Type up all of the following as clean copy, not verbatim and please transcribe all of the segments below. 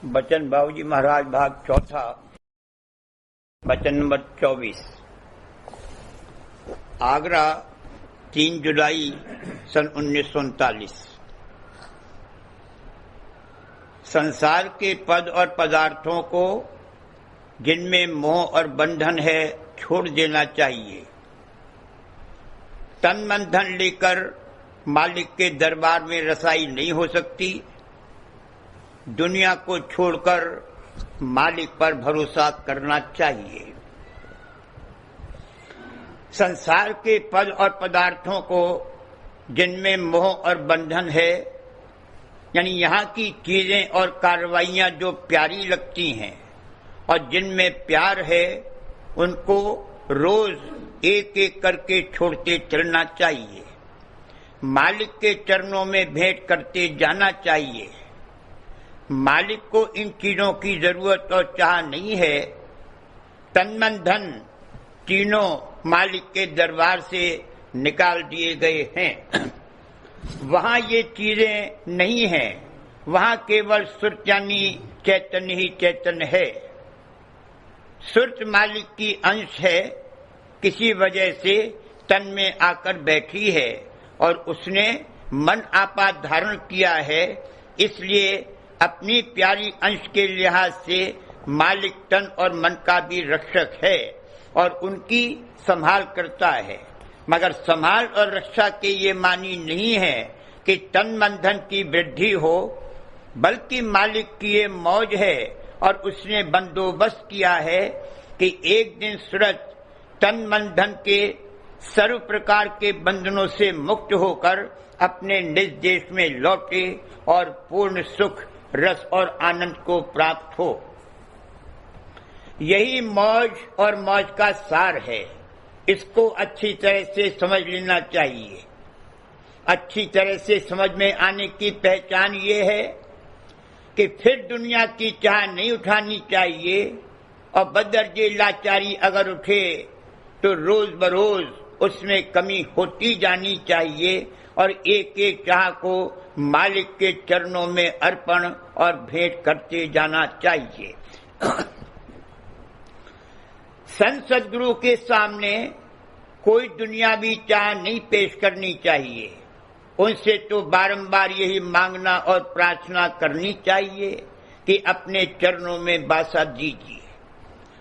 बचन बाबूजी महाराज भाग चौथा, वचन नंबर 24। आगरा 3 जुलाई सन 1939। संसार के पद और पदार्थों को जिनमें मोह और बंधन है छोड़ देना चाहिए। तन मन धन लेकर मालिक के दरबार में रसाई नहीं हो सकती। दुनिया को छोड़कर मालिक पर भरोसा करना चाहिए। संसार के पद और पदार्थों को जिनमें मोह और बंधन है, यानी यहाँ की चीजें और कार्रवाइयां जो प्यारी लगती हैं और जिनमें प्यार है, उनको रोज एक एक करके छोड़ते चलना चाहिए। मालिक के चरणों में भेंट करते जाना चाहिए। मालिक को इन चीजों की जरूरत और चाह नहीं है। तन मन धन तीनों मालिक के दरबार से निकाल दिए गए हैं। वहां ये चीजें नहीं हैं। वहां केवल सुरत यानी चैतन्य ही चैतन्य है। सुरत मालिक की अंश है। किसी वजह से तन में आकर बैठी है और उसने मन आपा धारण किया है। इसलिए अपनी प्यारी अंश के लिहाज से मालिक तन और मन का भी रक्षक है और उनकी संभाल करता है। मगर संभाल और रक्षा के ये मानी नहीं है कि तन मन धन की वृद्धि हो, बल्कि मालिक की ये मौज है और उसने बंदोबस्त किया है कि एक दिन सूरज तन मन धन के सर्व प्रकार के बंधनों से मुक्त होकर अपने निज देश में लौटे और पूर्ण सुख रस और आनंद को प्राप्त हो। यही मौज और मौज का सार है। इसको अच्छी तरह से समझ लेना चाहिए। अच्छी तरह से समझ में आने की पहचान ये है कि फिर दुनिया की चाह नहीं उठानी चाहिए और बदर्जे लाचारी अगर उठे तो रोज बरोज उसमें कमी होती जानी चाहिए और एक एक चाह को मालिक के चरणों में अर्पण और भेंट करते जाना चाहिए। संत सद्गुरु के सामने कोई दुनियावी चाह नहीं पेश करनी चाहिए। उनसे तो बारंबार यही मांगना और प्रार्थना करनी चाहिए कि अपने चरणों में बासा दीजिए।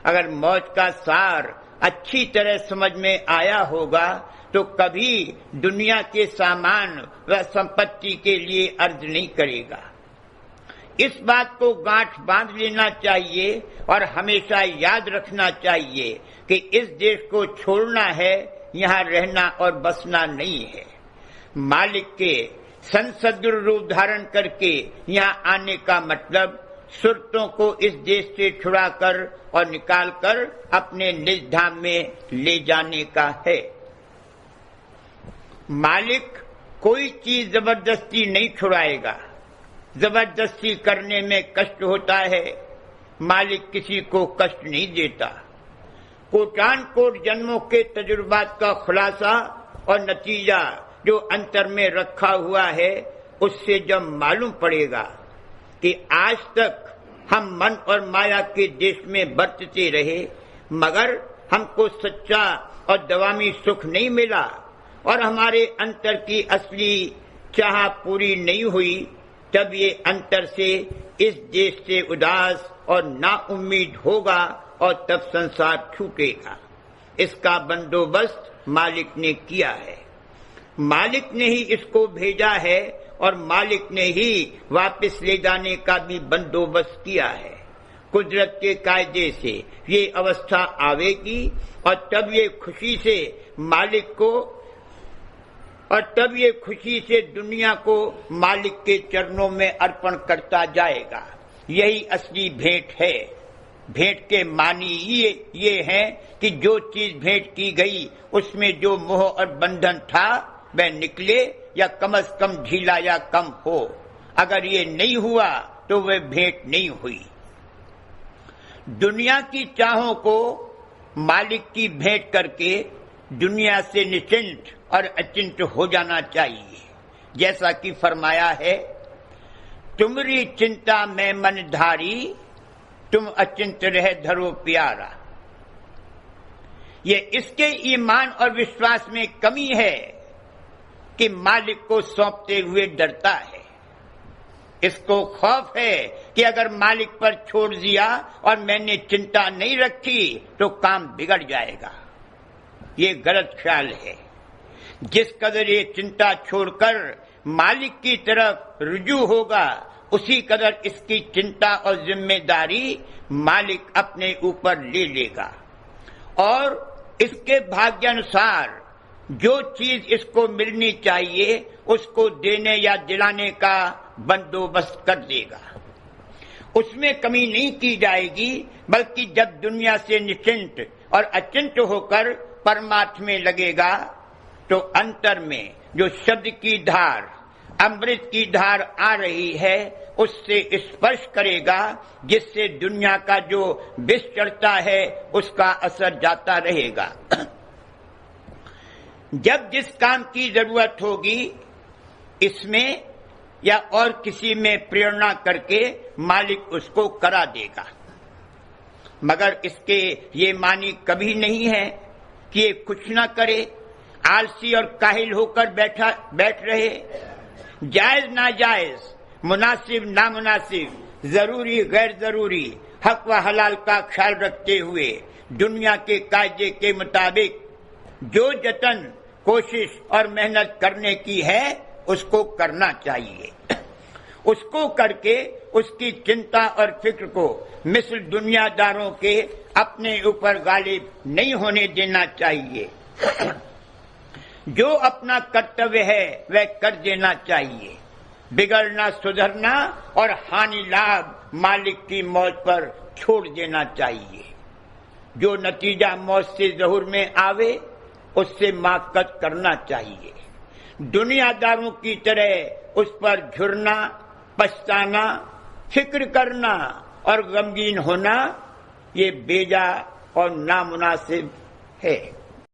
अगर मौज का सार अच्छी तरह समझ में आया होगा तो कभी दुनिया के सामान व संपत्ति के लिए अर्ज नहीं करेगा। इस बात को गांठ बांध लेना चाहिए और हमेशा याद रखना चाहिए कि इस देश को छोड़ना है, यहाँ रहना और बसना नहीं है। मालिक के संत सद्गुरु रूप धारण करके यहाँ आने का मतलब सुरतों को इस देश से छुड़ाकर और निकालकर अपने निज धाम में ले जाने का है। मालिक कोई चीज जबरदस्ती नहीं छुड़ाएगा। जबरदस्ती करने में कष्ट होता है। मालिक किसी को कष्ट नहीं देता। कोटान कोट जन्मों के तजुर्बात का खुलासा और नतीजा जो अंतर में रखा हुआ है, उससे जब मालूम पड़ेगा कि आज तक हम मन और माया के देश में बरतते रहे, मगर हमको सच्चा और दवामी सुख नहीं मिला और हमारे अंतर की असली चाह पूरी नहीं हुई, तब ये अंतर से इस देश से उदास और नाउम्मीद होगा और तब संसार छूटेगा। इसका बंदोबस्त मालिक ने किया है। मालिक ने ही इसको भेजा है और मालिक ने ही वापस ले जाने का भी बंदोबस्त किया है। कुदरत के कायदे से ये अवस्था आवेगी और तब ये खुशी से मालिक को और तब ये खुशी से दुनिया को मालिक के चरणों में अर्पण करता जाएगा। यही असली भेंट है। भेंट के मानी ये है कि जो चीज भेंट की गई उसमें जो मोह और बंधन था वह निकले या कम से कम ढीला या कम हो। अगर ये नहीं हुआ तो वह भेंट नहीं हुई। दुनिया की चाहों को मालिक की भेंट करके दुनिया से निश्चिंत और अचिंत हो जाना चाहिए। जैसा कि फरमाया है, तुमरी चिंता में मन धारी, तुम अचिंत रहे धरो प्यारा। ये इसके ईमान और विश्वास में कमी है कि मालिक को सौंपते हुए डरता है। इसको खौफ है कि अगर मालिक पर छोड़ दिया और मैंने चिंता नहीं रखी तो काम बिगड़ जाएगा। ये गलत ख्याल है। जिस कदर ये चिंता छोड़कर मालिक की तरफ रुजू होगा, उसी कदर इसकी चिंता और जिम्मेदारी मालिक अपने ऊपर ले लेगा और इसके भाग्यानुसार जो चीज इसको मिलनी चाहिए उसको देने या दिलाने का बंदोबस्त कर देगा। उसमें कमी नहीं की जाएगी, बल्कि जब दुनिया से निश्चिंत और अचिंत होकर परमात्मा में लगेगा तो अंतर में जो शब्द की धार, अमृत की धार आ रही है, उससे स्पर्श करेगा, जिससे दुनिया का जो विष चढ़ता है उसका असर जाता रहेगा। जब जिस काम की जरूरत होगी इसमें या और किसी में प्रेरणा करके मालिक उसको करा देगा, मगर इसके ये मानी कभी नहीं है कि ये कुछ ना करे, आलसी और काहिल होकर बैठ रहे। जायज नाजायज, मुनासिब नामुनासिब, जरूरी गैर जरूरी, हक व हलाल का ख्याल रखते हुए दुनिया के कायदे के मुताबिक जो जतन, कोशिश और मेहनत करने की है उसको करना चाहिए। उसको करके उसकी चिंता और फिक्र को मिस्र दुनियादारों के अपने ऊपर गालिब नहीं होने देना चाहिए। जो अपना कर्तव्य है वह कर देना चाहिए। बिगड़ना, सुधरना और हानि लाभ मालिक की मौज पर छोड़ देना चाहिए। जो नतीजा मौज से ज़हूर में आवे उससे माकत करना चाहिए। दुनियादारों की तरह उस पर झुरना, पछताना, फिक्र करना और गमगीन होना ये बेजा और नामुनासिब है।